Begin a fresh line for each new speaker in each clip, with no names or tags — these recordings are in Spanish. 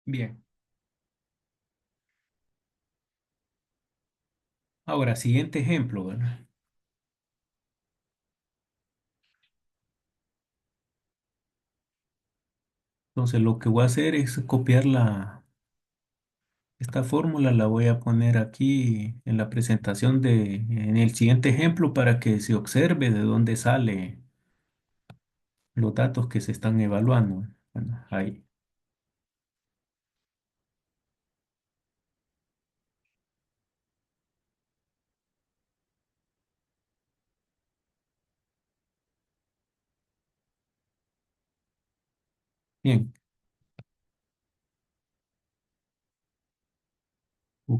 Bien. Ahora, siguiente ejemplo, ¿verdad? Entonces, lo que voy a hacer es copiar esta fórmula, la voy a poner aquí en la presentación en el siguiente ejemplo para que se observe de dónde sale los datos que se están evaluando. Bueno, ahí. Bien. Uh,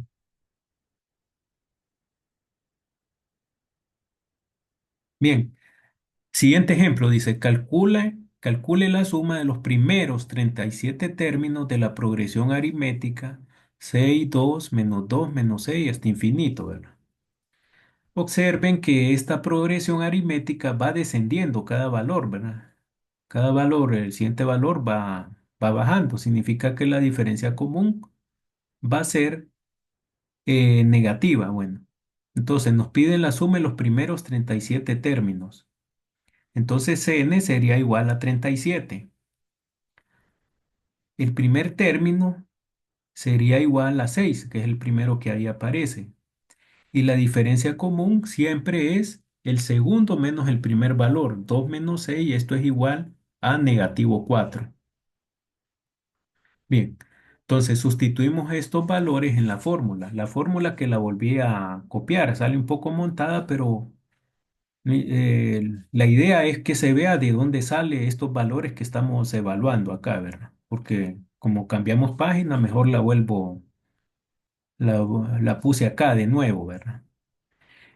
Bien. Siguiente ejemplo dice, calcule la suma de los primeros 37 términos de la progresión aritmética 6 2 menos 2 menos 6 hasta infinito, ¿verdad? Observen que esta progresión aritmética va descendiendo cada valor, ¿verdad? Cada valor, el siguiente valor va bajando. Significa que la diferencia común va a ser negativa. Bueno, entonces nos piden la suma de los primeros 37 términos. Entonces n sería igual a 37. El primer término sería igual a 6, que es el primero que ahí aparece. Y la diferencia común siempre es el segundo menos el primer valor. 2 menos 6, esto es igual a negativo 4. Bien, entonces sustituimos estos valores en la fórmula. La fórmula que la volví a copiar sale un poco montada, pero la idea es que se vea de dónde salen estos valores que estamos evaluando acá, ¿verdad? Porque como cambiamos página, mejor la, la puse acá de nuevo, ¿verdad?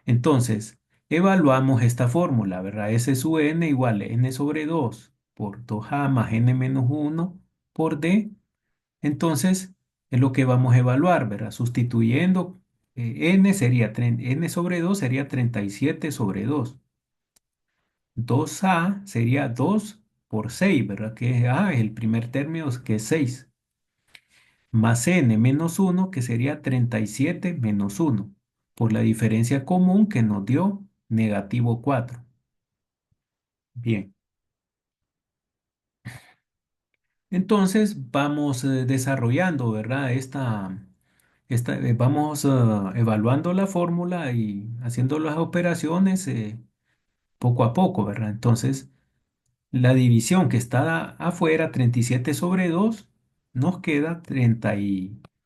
Entonces, evaluamos esta fórmula, ¿verdad? S sub n igual a n sobre 2 por 2a más n menos 1 por d. Entonces, es lo que vamos a evaluar, ¿verdad? Sustituyendo n sobre 2 sería 37 sobre 2. 2a sería 2 por 6, ¿verdad? Que a es el primer término que es 6. Más n menos 1 que sería 37 menos 1 por la diferencia común que nos dio negativo 4. Bien, entonces vamos desarrollando, ¿verdad? Vamos evaluando la fórmula y haciendo las operaciones poco a poco, ¿verdad? Entonces, la división que está afuera, 37 sobre 2 nos queda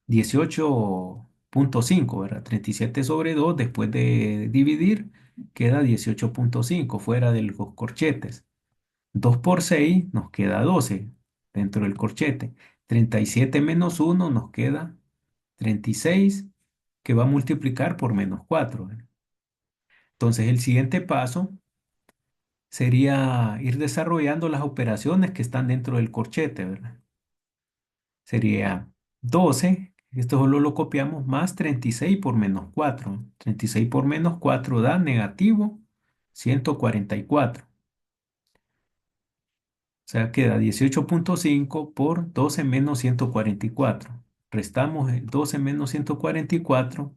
18,5, ¿verdad? 37 sobre 2 después de dividir, queda 18,5 fuera de los corchetes. 2 por 6 nos queda 12 dentro del corchete. 37 menos 1 nos queda 36 que va a multiplicar por menos 4, ¿verdad? Entonces el siguiente paso sería ir desarrollando las operaciones que están dentro del corchete, ¿verdad? Sería 12, esto solo lo copiamos, más 36 por menos 4. 36 por menos 4 da negativo 144. O sea, queda 18,5 por 12 menos 144. Restamos el 12 menos 144,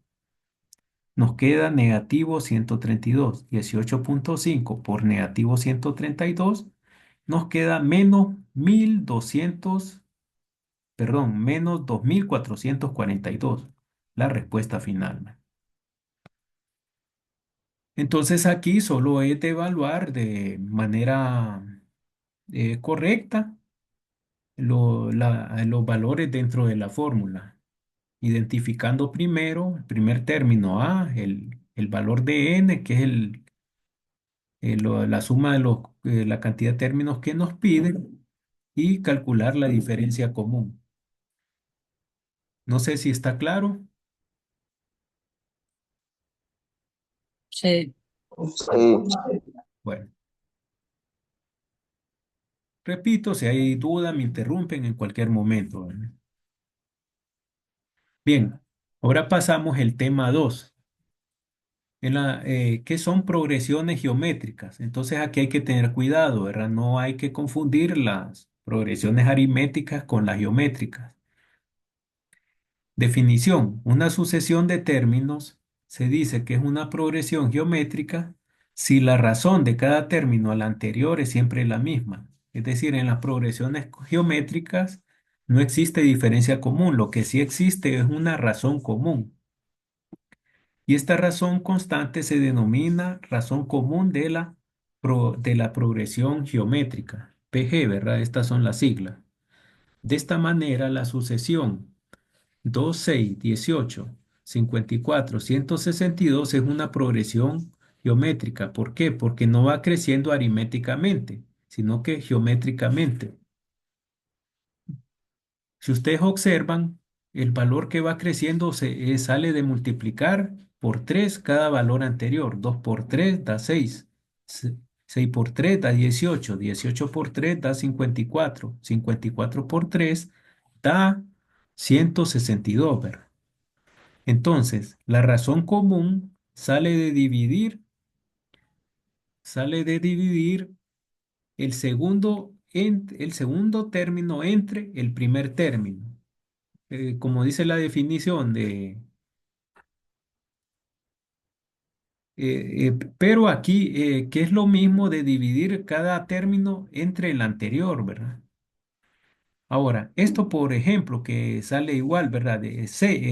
nos queda negativo 132. 18,5 por negativo 132, nos queda menos 1200, perdón, menos 2442. La respuesta final. Entonces aquí solo es de evaluar de manera correcta los valores dentro de la fórmula, identificando primero el primer término A, el valor de n, que es la suma de la cantidad de términos que nos piden, y calcular la diferencia común. No sé si está claro.
Sí.
Sí,
Bueno, repito, si hay duda, me interrumpen en cualquier momento, ¿verdad? Bien, ahora pasamos el tema 2. ¿Qué son progresiones geométricas? Entonces aquí hay que tener cuidado, ¿verdad? No hay que confundir las progresiones aritméticas con las geométricas. Definición. Una sucesión de términos se dice que es una progresión geométrica si la razón de cada término al anterior es siempre la misma. Es decir, en las progresiones geométricas no existe diferencia común. Lo que sí existe es una razón común. Y esta razón constante se denomina razón común de la progresión geométrica. PG, ¿verdad? Estas son las siglas. De esta manera, la sucesión 2, 6, 18, 54, 162 es una progresión geométrica. ¿Por qué? Porque no va creciendo aritméticamente, sino que geométricamente. Si ustedes observan, el valor que va creciendo sale de multiplicar por 3 cada valor anterior. 2 por 3 da 6. 6 por 3 da 18. 18 por 3 da 54. 54 por 3 da 162, ¿verdad? Entonces, la razón común sale de dividir el segundo término entre el primer término. Como dice la definición pero aquí, que es lo mismo de dividir cada término entre el anterior, ¿verdad? Ahora, esto, por ejemplo, que sale igual, ¿verdad?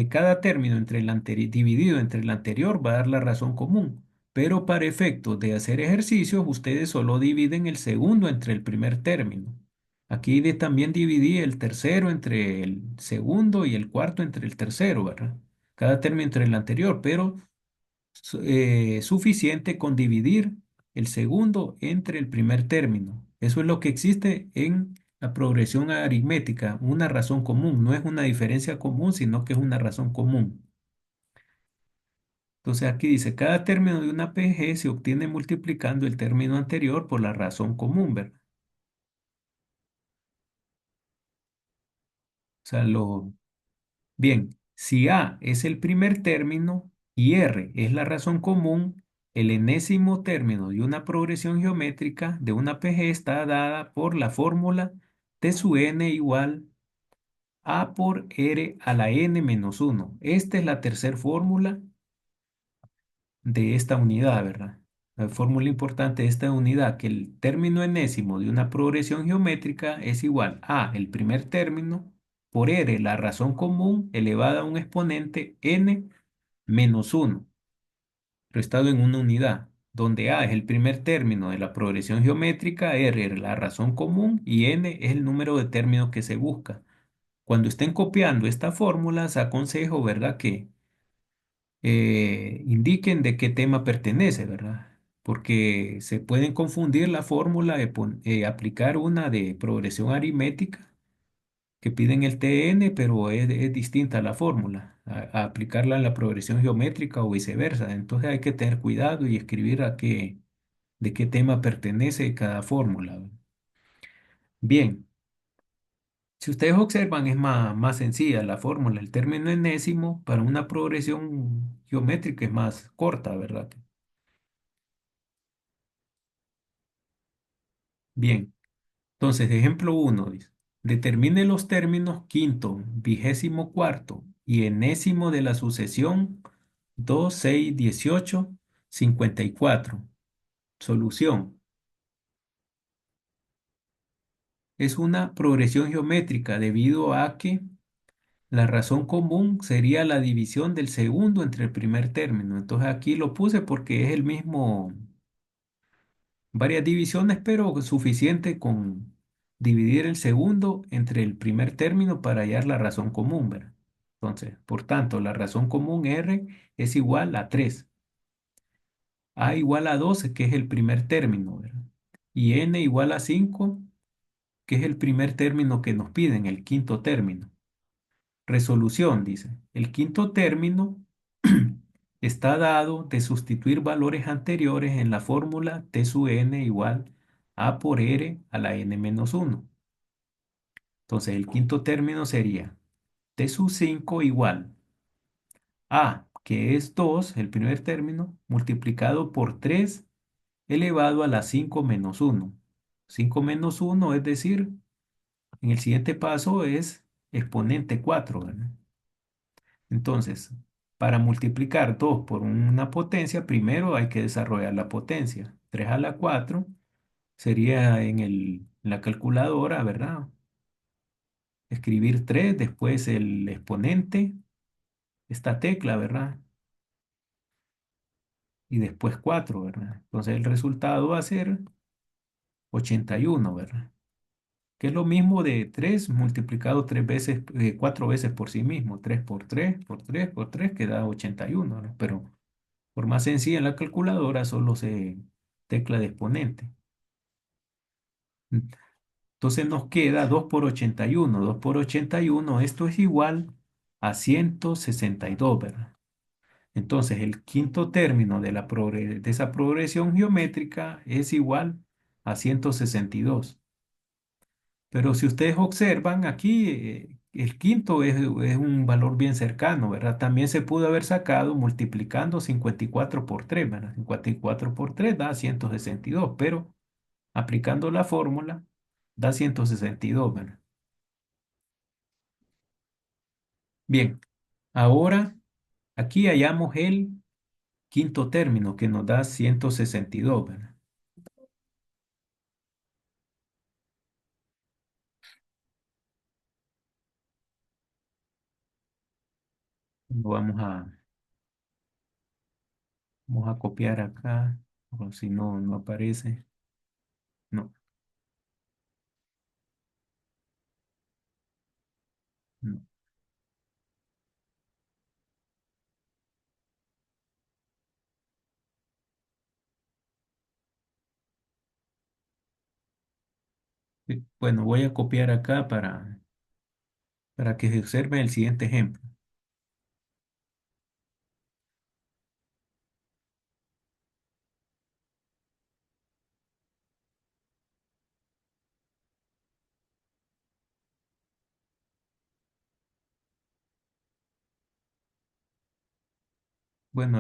Cada término dividido entre el anterior va a dar la razón común, pero para efectos de hacer ejercicios, ustedes solo dividen el segundo entre el primer término. Aquí también dividí el tercero entre el segundo y el cuarto entre el tercero, ¿verdad? Cada término entre el anterior, pero suficiente con dividir el segundo entre el primer término. Eso es lo que existe en la progresión aritmética, una razón común. No es una diferencia común, sino que es una razón común. Entonces aquí dice, cada término de una PG se obtiene multiplicando el término anterior por la razón común, ¿verdad? O sea, bien, si A es el primer término y R es la razón común, el enésimo término de una progresión geométrica de una PG está dada por la fórmula T sub n igual A por R a la n menos 1. Esta es la tercera fórmula de esta unidad, ¿verdad? La fórmula importante de esta unidad, que el término enésimo de una progresión geométrica es igual a el primer término por R, la razón común, elevada a un exponente n menos 1, restado en una unidad, donde A es el primer término de la progresión geométrica, R es la razón común y n es el número de términos que se busca. Cuando estén copiando esta fórmula, les aconsejo, ¿verdad?, que indiquen de qué tema pertenece, ¿verdad? Porque se pueden confundir la fórmula de aplicar una de progresión aritmética que piden el TN, pero es distinta la fórmula, a aplicarla en la progresión geométrica o viceversa. Entonces hay que tener cuidado y escribir de qué tema pertenece cada fórmula. Bien, si ustedes observan es más sencilla la fórmula. El término enésimo para una progresión geométrica es más corta, ¿verdad? Bien, entonces ejemplo uno dice, determine los términos quinto, vigésimo cuarto y enésimo de la sucesión 2, 6, 18, 54. Solución. Es una progresión geométrica debido a que la razón común sería la división del segundo entre el primer término. Entonces aquí lo puse porque es el mismo, varias divisiones, pero suficiente con dividir el segundo entre el primer término para hallar la razón común, ¿verdad? Entonces, por tanto, la razón común R es igual a 3. A igual a 12, que es el primer término, ¿verdad? Y N igual a 5, que es el primer término que nos piden, el quinto término. Resolución, dice. El quinto término está dado de sustituir valores anteriores en la fórmula T sub n igual A por R a la n menos 1. Entonces, el quinto término sería T sub 5 igual A, que es 2, el primer término, multiplicado por 3 elevado a la 5 menos 1. 5 menos 1, es decir, en el siguiente paso es exponente 4, ¿verdad? Entonces, para multiplicar 2 por una potencia, primero hay que desarrollar la potencia. 3 a la 4 sería en la calculadora, ¿verdad? Escribir 3 después el exponente, esta tecla, ¿verdad? Y después 4, ¿verdad? Entonces el resultado va a ser 81, ¿verdad? Que es lo mismo de 3 multiplicado 3 veces, 4 veces por sí mismo. 3 por 3 por 3 por 3 que da 81, ¿no? Pero por más sencilla en la calculadora solo se tecla de exponente. Entonces nos queda 2 por 81. 2 por 81, esto es igual a 162, ¿verdad? Entonces el quinto término de esa progresión geométrica es igual a 162. Pero si ustedes observan aquí, el quinto es un valor bien cercano, ¿verdad? También se pudo haber sacado multiplicando 54 por 3, ¿verdad? 54 por 3 da 162, pero aplicando la fórmula da 162, ¿verdad? Bien, ahora aquí hallamos el quinto término que nos da 162, ¿verdad? Lo vamos a copiar acá, o si no, no aparece. No, no. Bueno, voy a copiar acá para que se observe el siguiente ejemplo. Bueno,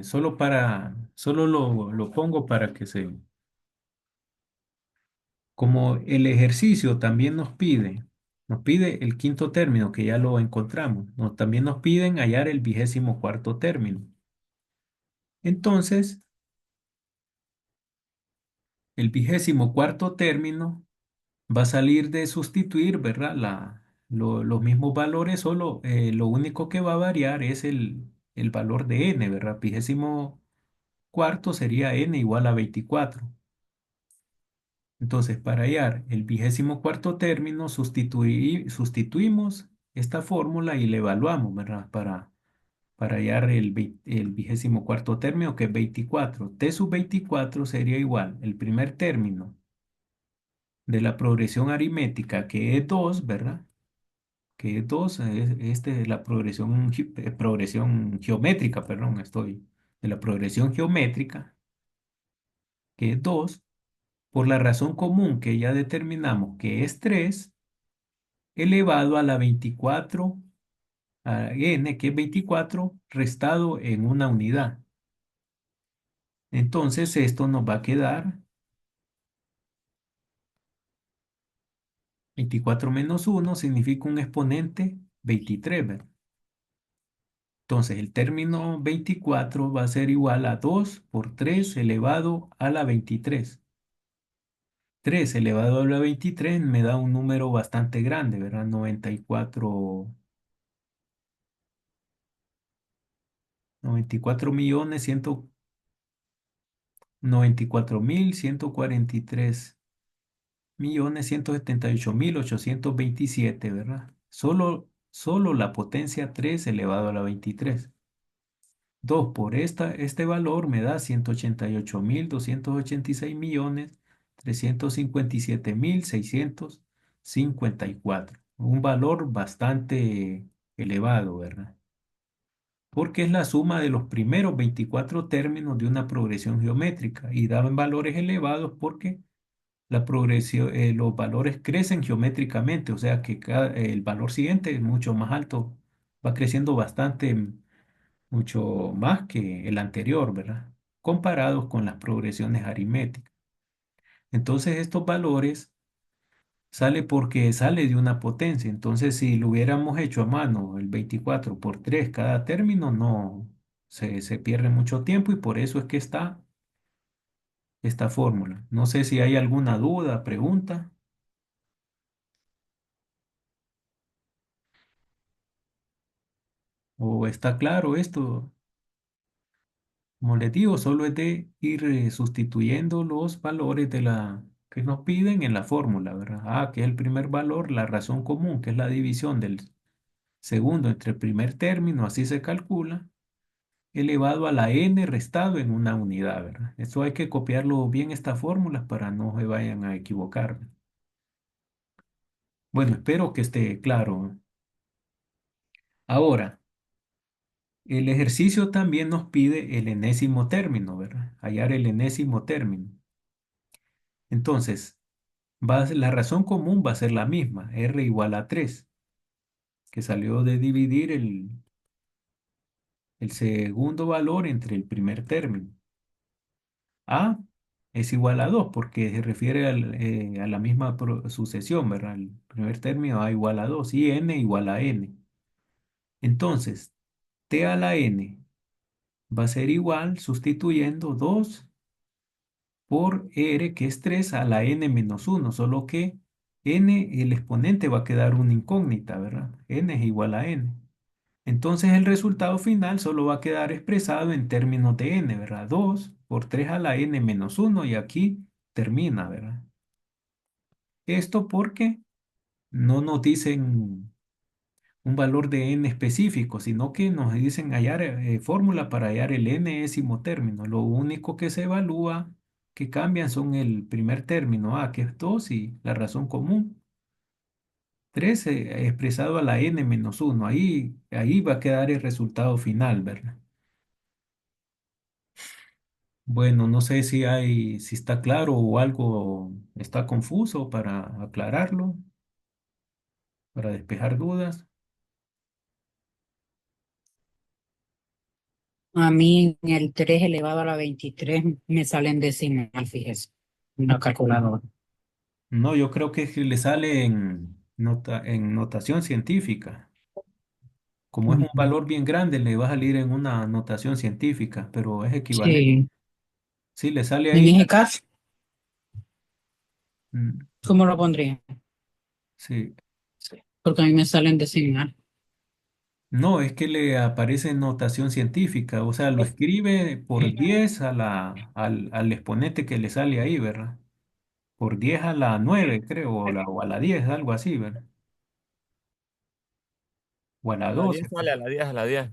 solo lo pongo para que como el ejercicio también nos pide el quinto término, que ya lo encontramos, también nos piden hallar el 24º término. Entonces, el 24º término va a salir de sustituir, ¿verdad? Los mismos valores, solo lo único que va a variar es el valor de n, ¿verdad? 24º sería n igual a 24. Entonces, para hallar el 24º término, sustituimos esta fórmula y le evaluamos, ¿verdad? Para hallar el 24º término, que es 24. T sub 24 sería igual el primer término de la progresión aritmética, que es 2, ¿verdad? Que es 2, es la progresión geométrica, perdón, de la progresión geométrica, que es 2 por la razón común que ya determinamos que es 3 elevado a la 24, a n, que es 24, restado en una unidad. Entonces esto nos va a quedar 24 menos 1 significa un exponente 23, ¿verdad? Entonces el término 24 va a ser igual a 2 por 3 elevado a la 23. 3 elevado a la 23 me da un número bastante grande, ¿verdad? 94 millones 94 mil 143 millones 178.827, ¿verdad? Solo la potencia 3 elevado a la 23. 2 por este valor me da 188.286.357.654. Un valor bastante elevado, ¿verdad? Porque es la suma de los primeros 24 términos de una progresión geométrica y daban valores elevados porque los valores crecen geométricamente, o sea que el valor siguiente es mucho más alto, va creciendo bastante, mucho más que el anterior, ¿verdad? Comparados con las progresiones aritméticas. Entonces estos valores Sale porque sale de una potencia. Entonces, si lo hubiéramos hecho a mano, el 24 por 3 cada término, no se pierde mucho tiempo y por eso es que está esta fórmula. No sé si hay alguna duda, pregunta, o está claro esto. Como les digo, solo es de ir sustituyendo los valores de la que nos piden en la fórmula, ¿verdad? Ah, que es el primer valor, la razón común, que es la división del segundo entre el primer término, así se calcula, elevado a la n restado en una unidad, ¿verdad? Eso hay que copiarlo bien esta fórmula para no se vayan a equivocar. Bueno, espero que esté claro. Ahora, el ejercicio también nos pide el enésimo término, ¿verdad? Hallar el enésimo término. Entonces, la razón común va a ser la misma, r igual a 3, que salió de dividir el segundo valor entre el primer término. A es igual a 2 porque se refiere a la misma sucesión, ¿verdad? El primer término A igual a 2 y n igual a n. Entonces, t a la n va a ser igual sustituyendo 2 por r, que es 3 a la n menos 1, solo que n, el exponente va a quedar una incógnita, ¿verdad? N es igual a n. Entonces el resultado final solo va a quedar expresado en términos de n, ¿verdad? 2 por 3 a la n menos 1 y aquí termina, ¿verdad? Esto porque no nos dicen un valor de n específico, sino que nos dicen hallar fórmula para hallar el enésimo término. Lo único que se evalúa, que cambian son el primer término a, que es 2 y la razón común, 3 expresado a la n menos 1. Ahí va a quedar el resultado final, ¿verdad? Bueno, no sé si está claro o algo está confuso para aclararlo, para despejar dudas.
A mí en el 3 elevado a la 23 me sale en decimal, fíjese, una calculadora.
No, yo creo que le sale en notación científica. Como es un
Ujú.
valor bien grande, le va a salir en una notación científica, pero es equivalente.
Sí,
Sí, le sale
en
ahí.
ese caso,
Mm,
¿cómo lo pondría?
sí.
Sí. Porque a mí me sale en decimal.
No, es que le aparece en notación científica, o sea, lo escribe por
Sí.
10 al exponente que le sale ahí, ¿verdad? Por 10 a la 9 creo, o a la 10 algo así, ¿verdad? O a la
A la
12.
10 sale, a la 10 a la 10.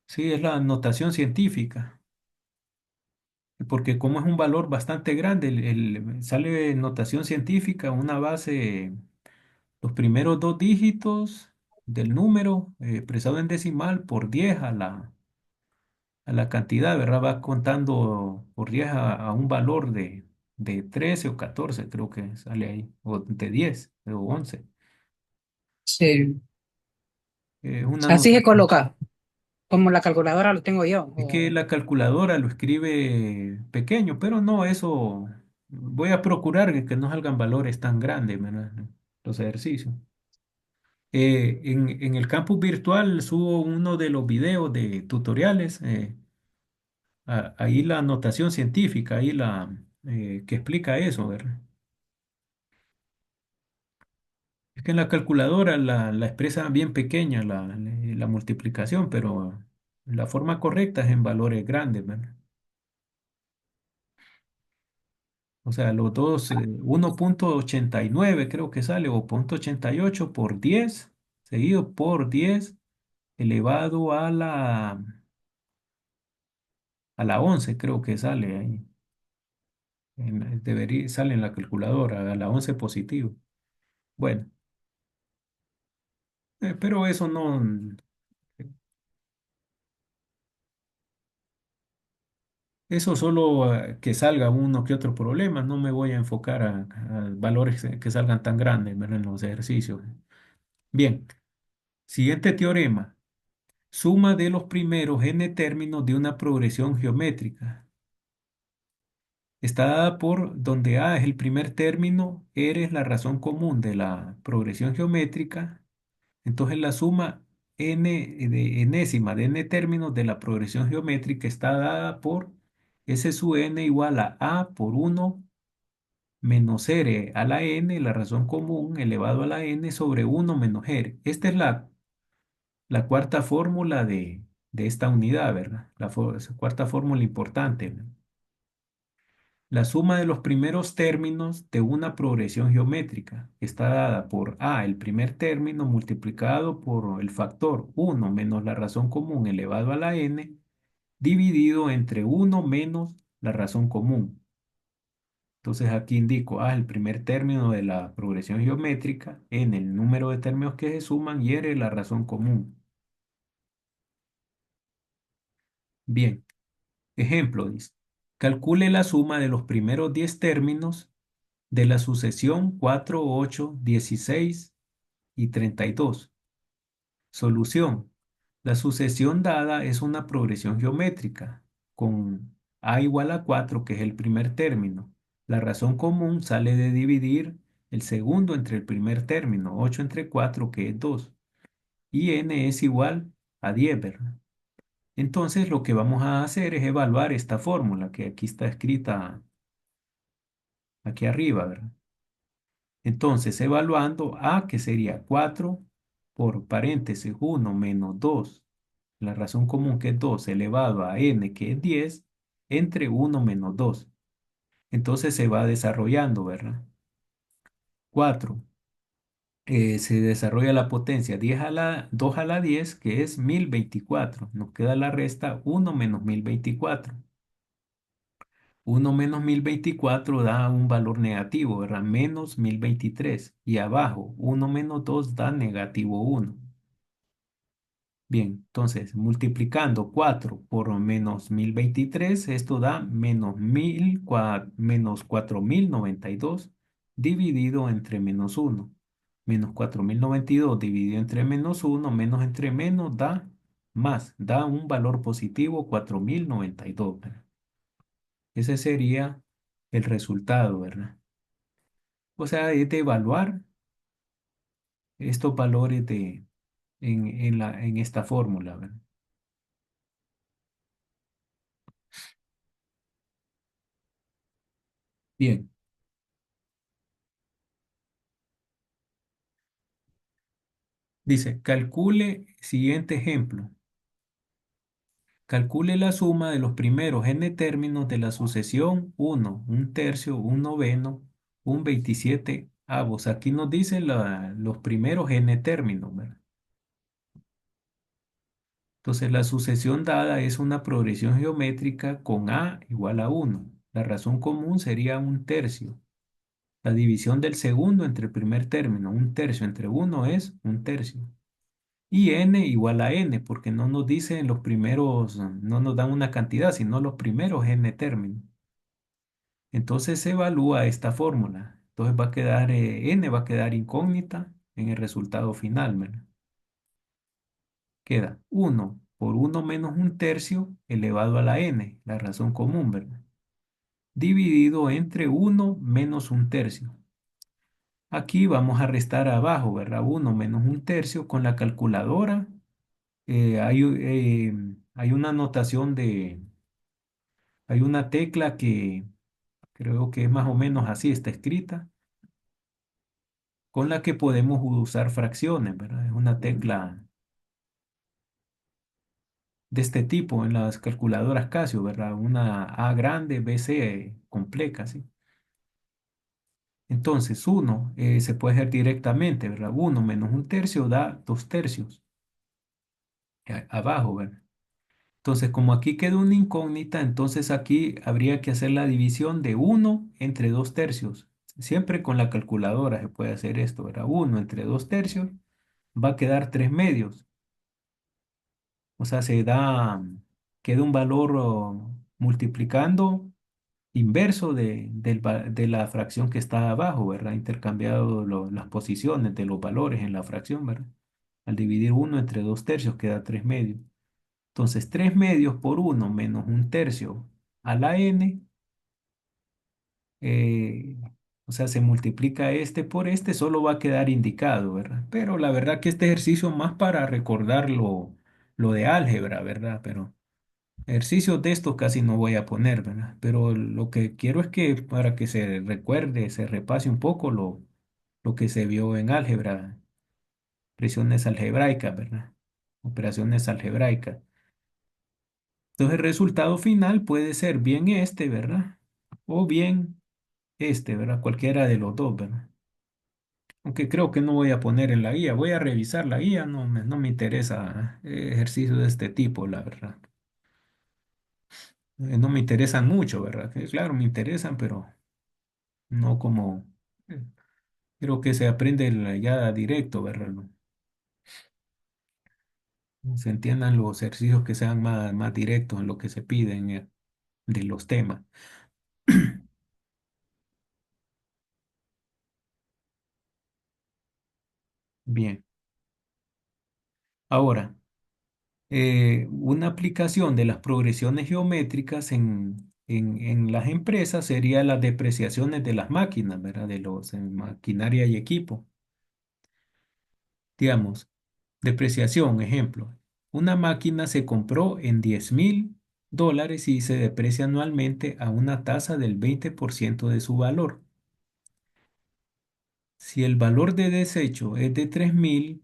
Sí, es la notación científica, porque como es un valor bastante grande, sale en notación científica una base, los primeros dos dígitos del número expresado en decimal por 10 a la cantidad, ¿verdad? Va contando por 10 a un valor de 13 o 14 creo que sale ahí, o de 10 o 11.
Sí.
Es una
Así se
notación.
coloca, como la calculadora lo tengo yo.
Es que la calculadora lo escribe pequeño, pero no, eso voy a procurar que no salgan valores tan grandes, ¿verdad? Los ejercicios. En el campus virtual subo uno de los videos de tutoriales, ahí la notación científica, ahí que explica eso, ¿verdad? Es que en la calculadora la expresa bien pequeña la multiplicación, pero la forma correcta es en valores grandes, ¿verdad? O sea, los dos, 1,89 creo que sale, o 0,88 por 10 seguido por 10 elevado a la 11 creo que sale ahí. Sale en la calculadora, a la 11 positivo. Bueno, pero eso no, eso solo que salga uno que otro problema, no me voy a enfocar a valores que salgan tan grandes, ¿verdad? En los ejercicios. Bien, siguiente teorema. Suma de los primeros n términos de una progresión geométrica. Está dada por donde A es el primer término, R es la razón común de la progresión geométrica. Entonces la suma n de enésima de n términos de la progresión geométrica está dada por S sub n igual a por uno menos R a la n, la razón común, elevado a la n sobre uno menos R. Esta es la cuarta fórmula de esta unidad, ¿verdad? Cuarta fórmula importante, ¿verdad? La suma de los primeros términos de una progresión geométrica está dada por A, el primer término, multiplicado por el factor uno menos la razón común elevado a la n, dividido entre uno menos la razón común. Entonces aquí indico A, el primer término de la progresión geométrica, n, el número de términos que se suman, y R, la razón común. Bien, ejemplo dice, calcule la suma de los primeros 10 términos de la sucesión 4, 8, 16 y 32. Solución. La sucesión dada es una progresión geométrica con a igual a 4, que es el primer término. La razón común sale de dividir el segundo entre el primer término, 8 entre 4, que es 2. Y n es igual a 10, ¿verdad? Entonces lo que vamos a hacer es evaluar esta fórmula que aquí está escrita aquí arriba, ¿verdad? Entonces, evaluando A, que sería 4 por paréntesis uno menos 2, la razón común que es 2 elevado a n, que es 10 entre uno menos 2. Entonces se va desarrollando, ¿verdad? 4 se desarrolla la potencia 10 a la 2 a la 10, que es 1024. Nos queda la resta uno menos 1024. Uno menos 1024 da un valor negativo, ¿verdad? Menos 1023. Y abajo, uno menos 2 da negativo uno. Bien, entonces multiplicando 4 por menos 1023, esto da menos 4092 dividido entre menos uno. Menos 4092 dividido entre menos uno, menos entre menos da más, da un valor positivo 4092, ¿verdad? Ese sería el resultado, ¿verdad? O sea, es de evaluar estos valores en esta fórmula, ¿verdad? Bien, dice, calcule, siguiente ejemplo, calcule la suma de los primeros n términos de la sucesión uno, un tercio, un noveno, un 27 avos. Aquí nos dice los primeros n términos, ¿verdad? Entonces, la sucesión dada es una progresión geométrica con a igual a uno. La razón común sería un tercio. La división del segundo entre el primer término, un tercio entre uno es un tercio. Y n igual a n, porque no nos dicen los primeros, no nos dan una cantidad, sino los primeros n términos. Entonces se evalúa esta fórmula. Entonces va a quedar, n va a quedar incógnita en el resultado final, ¿verdad? Queda uno por uno menos un tercio elevado a la n, la razón común, ¿verdad? Dividido entre uno menos un tercio. Aquí vamos a restar abajo, ¿verdad? Uno menos un tercio con la calculadora. Hay una notación hay una tecla que creo que es más o menos así, está escrita, con la que podemos usar fracciones, ¿verdad? Es una tecla de este tipo en las calculadoras Casio, ¿verdad? Una A grande, BC compleja, ¿sí? Entonces, uno se puede hacer directamente, ¿verdad? Uno menos un tercio da dos tercios abajo, ¿verdad? Entonces, como aquí queda una incógnita, entonces aquí habría que hacer la división de uno entre 2 tercios. Siempre con la calculadora se puede hacer esto, ¿verdad? Uno entre 2 tercios va a quedar 3 medios. O sea, queda un valor multiplicando inverso de la fracción que está abajo, ¿verdad? Intercambiado las posiciones de los valores en la fracción, ¿verdad? Al dividir uno entre 2 tercios queda 3 medios. Entonces, 3 medios por uno menos un tercio a la n eh, o sea, se multiplica este por este, solo va a quedar indicado, ¿verdad? Pero la verdad que este ejercicio más para recordar lo de álgebra, ¿verdad? Pero ejercicios de estos casi no voy a poner, ¿verdad? Pero lo que quiero es que para que se recuerde, se repase un poco lo que se vio en álgebra, presiones algebraicas, ¿verdad? Operaciones algebraicas. Entonces el resultado final puede ser bien este, ¿verdad? O bien este, ¿verdad? Cualquiera de los dos, ¿verdad? Aunque creo que no voy a poner en la guía, voy a revisar la guía, no me interesa ejercicios de este tipo, la verdad. No me interesan mucho, ¿verdad? Que claro, me interesan, pero no como, eh, creo que se aprende ya directo, ¿verdad? ¿No? Se entiendan los ejercicios que sean más directos en lo que se piden de los temas. Bien, ahora, una aplicación de las progresiones geométricas en las empresas sería las depreciaciones de las máquinas, ¿verdad? De los maquinaria y equipo. Digamos, depreciación, ejemplo. Una máquina se compró en $10,000 y se deprecia anualmente a una tasa del 20% de su valor. Si el valor de desecho es de 3,000,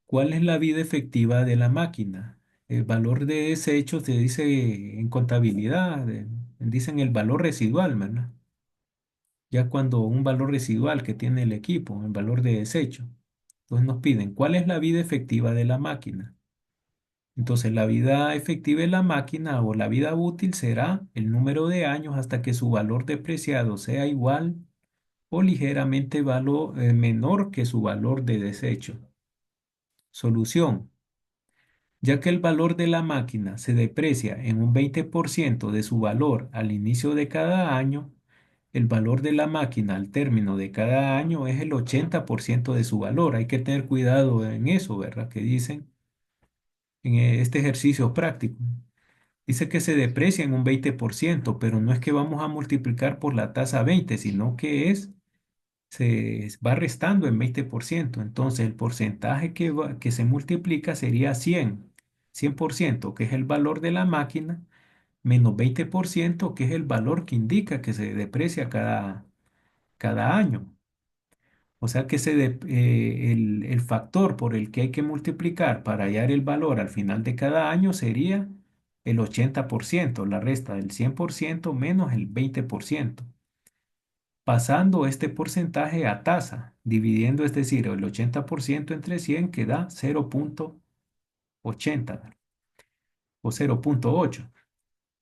¿cuál es la vida efectiva de la máquina? El valor de desecho se dice en contabilidad, dicen el valor residual, ¿verdad? Ya cuando un valor residual que tiene el equipo, el valor de desecho. Entonces nos piden, ¿cuál es la vida efectiva de la máquina? Entonces la vida efectiva de la máquina o la vida útil será el número de años hasta que su valor depreciado sea igual o ligeramente menor que su valor de desecho. Solución. Ya que el valor de la máquina se deprecia en un 20% de su valor al inicio de cada año, el valor de la máquina al término de cada año es el 80% de su valor. Hay que tener cuidado en eso, ¿verdad? Que dicen en este ejercicio práctico. Dice que se deprecia en un 20%, pero no es que vamos a multiplicar por la tasa 20, sino que se va restando en 20%. Entonces, el porcentaje que se multiplica sería 100%, que es el valor de la máquina, menos 20%, que es el valor que indica que se deprecia cada año. O sea que el factor por el que hay que multiplicar para hallar el valor al final de cada año sería el 80%, la resta del 100% menos el 20%, pasando este porcentaje a tasa, dividiendo, es decir, el 80% entre 100 que da 0,80 o 0,8.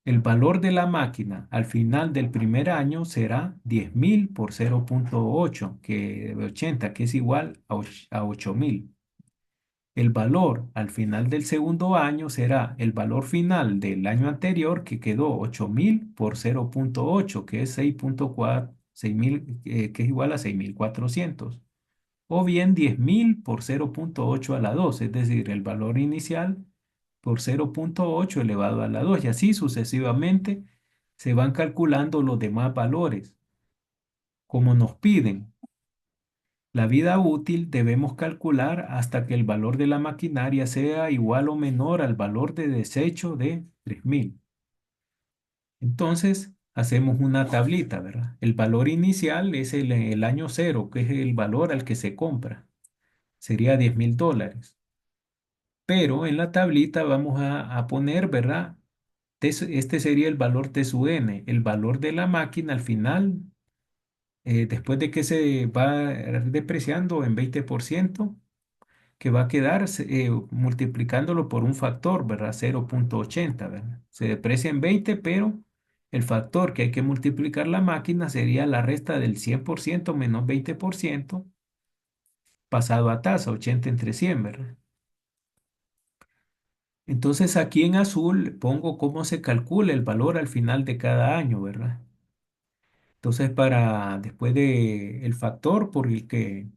El valor de la máquina al final del primer año será 10,000 por 0,8, que de 80, que es igual a 8,000. El valor al final del segundo año será el valor final del año anterior, que quedó 8,000 por 0,8, que es 6,4, 6,000, que es igual a 6,400. O bien 10,000 por 0,8 a la 2, es decir, el valor inicial por 0,8 elevado a la 2. Y así sucesivamente se van calculando los demás valores. Como nos piden la vida útil, debemos calcular hasta que el valor de la maquinaria sea igual o menor al valor de desecho de 3,000. Entonces, hacemos una tablita, ¿verdad? El valor inicial es el año cero, que es el valor al que se compra. Sería $10,000. Pero en la tablita vamos a poner, ¿verdad? Este sería el valor T sub n, el valor de la máquina al final, después de que se va depreciando en 20%, que va a quedar multiplicándolo por un factor, ¿verdad? 0,80, ¿verdad? Se deprecia en 20, pero el factor que hay que multiplicar la máquina sería la resta del 100% menos 20% pasado a tasa, 80 entre 100, ¿verdad? Entonces aquí en azul pongo cómo se calcula el valor al final de cada año, ¿verdad? Entonces para después de el factor por el que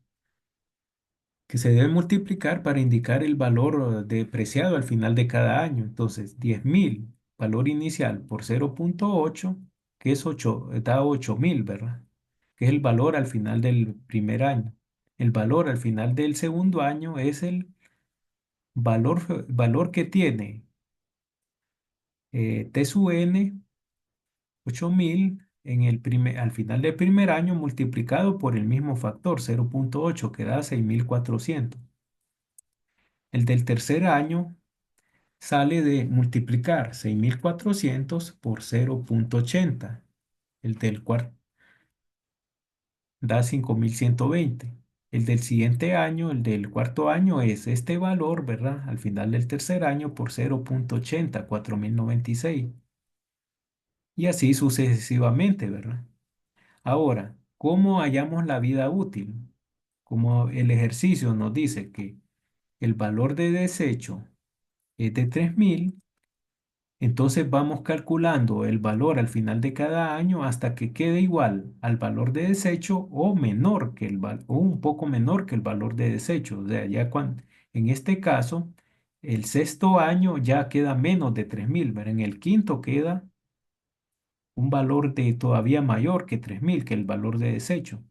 se debe multiplicar para indicar el valor depreciado al final de cada año. Entonces 10,000, valor inicial por 0,8, que es 8, da 8,000, ¿verdad? que es el valor al final del primer año. El valor al final del segundo año es el valor que tiene T sub n 8000 al final del primer año multiplicado por el mismo factor 0,8 que da 6400. El del tercer año sale de multiplicar 6400 por 0,80. El del cuarto da 5120. El del siguiente año, el del cuarto año, es este valor, ¿verdad? Al final del tercer año por 0,80, 4096. Y así sucesivamente, ¿verdad? Ahora, ¿cómo hallamos la vida útil? Como el ejercicio nos dice que el valor de desecho es de 3000. Entonces vamos calculando el valor al final de cada año hasta que quede igual al valor de desecho o menor que o un poco menor que el valor de desecho. O sea, ya cuando, en este caso, el sexto año ya queda menos de 3000, pero en el quinto queda un valor de todavía mayor que 3000, que el valor de desecho.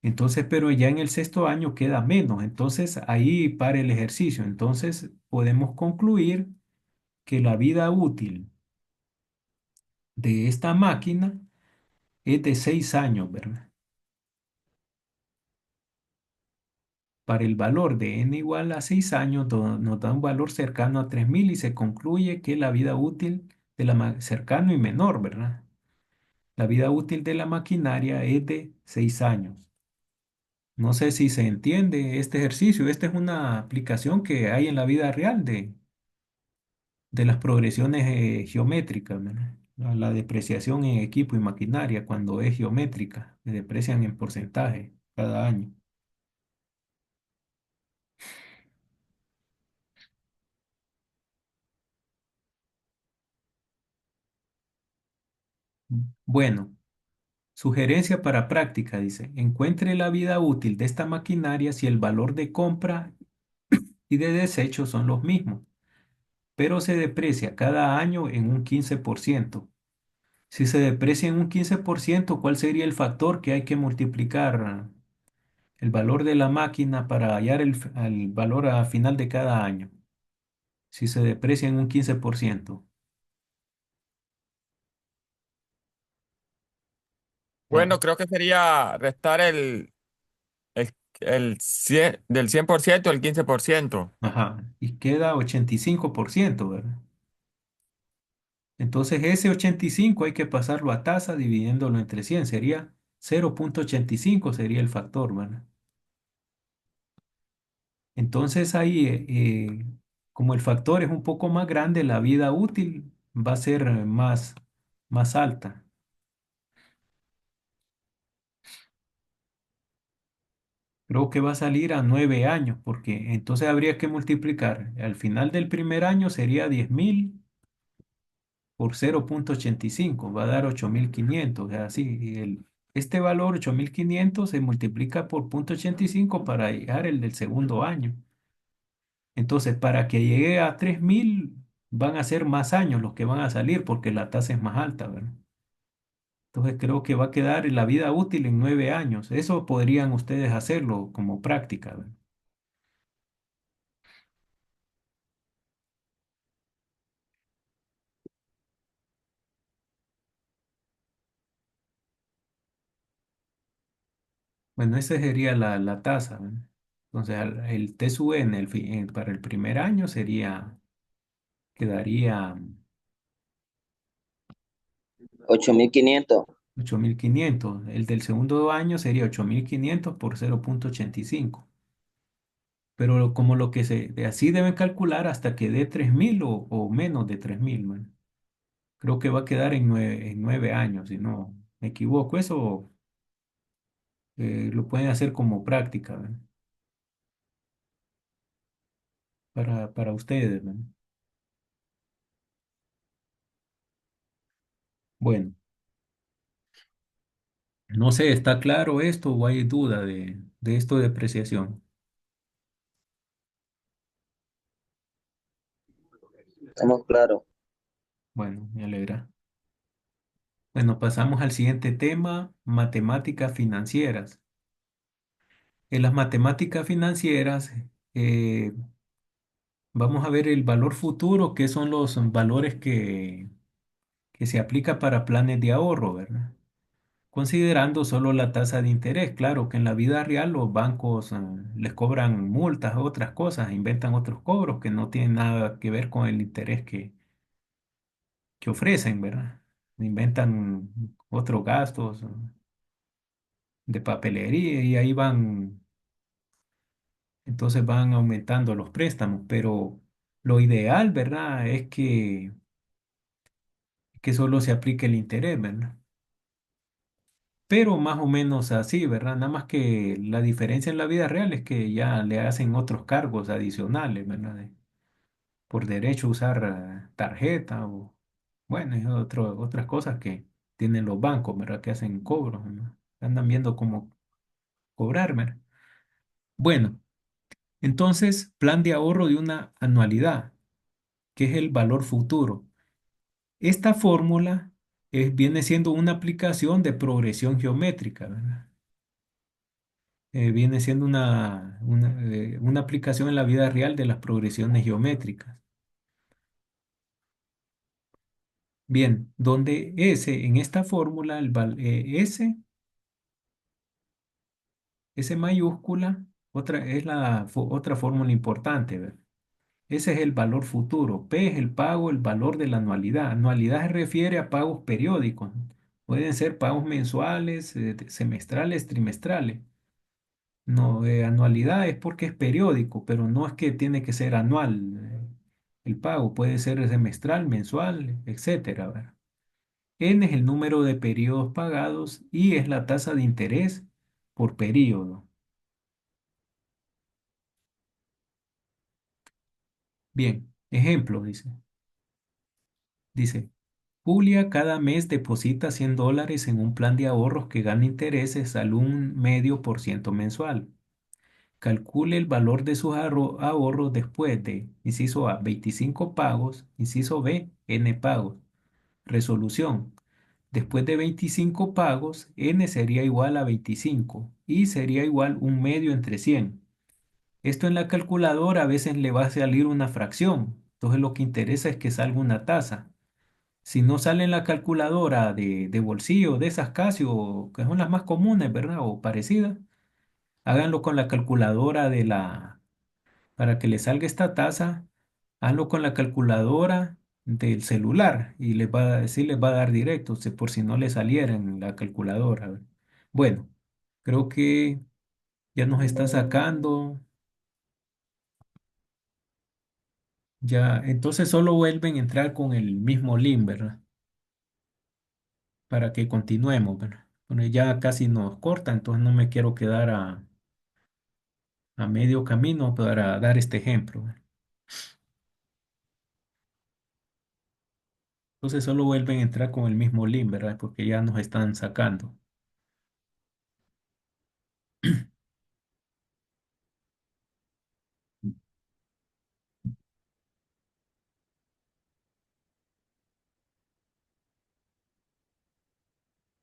Entonces, pero ya en el sexto año queda menos. Entonces ahí para el ejercicio. Entonces podemos concluir que la vida útil de esta máquina es de 6 años, ¿verdad? Para el valor de n igual a 6 años nos da un valor cercano a 3000 y se concluye que la vida útil de cercano y menor, ¿verdad? La vida útil de la maquinaria es de 6 años. No sé si se entiende este ejercicio. Esta es una aplicación que hay en la vida real de las progresiones geométricas, ¿verdad? La depreciación en equipo y maquinaria cuando es geométrica, se deprecian en porcentaje cada año. Bueno, sugerencia para práctica, dice, encuentre la vida útil de esta maquinaria si el valor de compra y de desecho son los mismos, pero se deprecia cada año en un 15%. Si se deprecia en un 15%, ¿cuál sería el factor que hay que multiplicar el valor de la máquina para hallar el valor a final de cada año? Si se deprecia en un 15%. Ah,
Bueno, creo que sería restar el 100, del 100% el 15%.
ajá, y queda 85%, ¿verdad? Entonces ese 85 hay que pasarlo a tasa dividiéndolo entre 100, sería 0,85 sería el factor, ¿verdad? Entonces ahí, como el factor es un poco más grande, la vida útil va a ser más alta. Creo que va a salir a 9 años, porque entonces habría que multiplicar. Al final del primer año sería 10.000 por 0,85, va a dar 8.500. O sea, así, este valor 8.500 se multiplica por 0,85 para llegar el del segundo año. Entonces, para que llegue a 3000 van a ser más años los que van a salir porque la tasa es más alta, ¿verdad? Entonces, creo que va a quedar la vida útil en 9 años. Eso podrían ustedes hacerlo como práctica, ¿verdad? Bueno, esa sería la tasa, ¿verdad? Entonces, el T sub n para el primer año quedaría
8500.
8.500. El del segundo año sería 8.500 por 0,85. Pero como lo que así deben calcular hasta que dé 3000 o menos de 3000, man. Creo que va a quedar en 9 años, si no me equivoco. Eso lo pueden hacer como práctica, ¿verdad? Para ustedes, ¿verdad? Bueno, no sé, ¿está claro esto o hay duda de esto de depreciación?
Estamos claros.
Bueno, me alegra. Bueno, pasamos al siguiente tema, matemáticas financieras. En las matemáticas financieras eh, vamos a ver el valor futuro, que son los valores que se aplica para planes de ahorro, ¿verdad? Considerando solo la tasa de interés. Claro que en la vida real los bancos les cobran multas, otras cosas, inventan otros cobros que no tienen nada que ver con el interés que ofrecen, ¿verdad? Inventan otros gastos de papelería y ahí van, entonces van aumentando los préstamos, pero lo ideal, ¿verdad? Es que solo se aplique el interés, ¿verdad? Pero más o menos así, ¿verdad? Nada más que la diferencia en la vida real es que ya le hacen otros cargos adicionales, ¿verdad? Por derecho a usar tarjeta o, bueno, y otras cosas que tienen los bancos, ¿verdad? Que hacen cobros, ¿no? Andan viendo cómo cobrar, ¿verdad? Bueno, entonces, plan de ahorro de una anualidad, que es el valor futuro. Esta fórmula viene siendo una aplicación de progresión geométrica, ¿verdad? Viene siendo una aplicación en la vida real de las progresiones geométricas. Bien, donde S en esta fórmula, S mayúscula, es otra fórmula importante, ¿verdad? Ese es el valor futuro. P es el pago, el valor de la anualidad. Anualidad se refiere a pagos periódicos. Pueden ser pagos mensuales, semestrales, trimestrales. No, anualidad es porque es periódico, pero no es que tiene que ser anual. El pago puede ser semestral, mensual, etcétera, ¿verdad? N es el número de periodos pagados y es la tasa de interés por periodo. Bien, ejemplo, dice, Julia cada mes deposita $100 en un plan de ahorros que gana intereses al 1,5% mensual. Calcule el valor de sus ahorros después de, inciso A, 25 pagos, inciso B, N pagos. Resolución. Después de 25 pagos, N sería igual a 25 y sería igual 1 medio entre 100. Esto en la calculadora a veces le va a salir una fracción. Entonces lo que interesa es que salga una tasa. Si no sale en la calculadora de bolsillo, de esas Casio, que son las más comunes, ¿verdad? O parecidas, háganlo con la calculadora para que le salga esta tasa, háganlo con la calculadora del celular y les va a decir, les va a dar directo, por si no le saliera en la calculadora. ¿Verdad? Bueno, creo que ya nos está sacando, ya, entonces solo vuelven a entrar con el mismo link, ¿verdad? Para que continuemos, ¿verdad? Bueno, ya casi nos corta, entonces no me quiero quedar a medio camino para dar este ejemplo. ¿Verdad? Entonces solo vuelven a entrar con el mismo link, ¿verdad? Porque ya nos están sacando.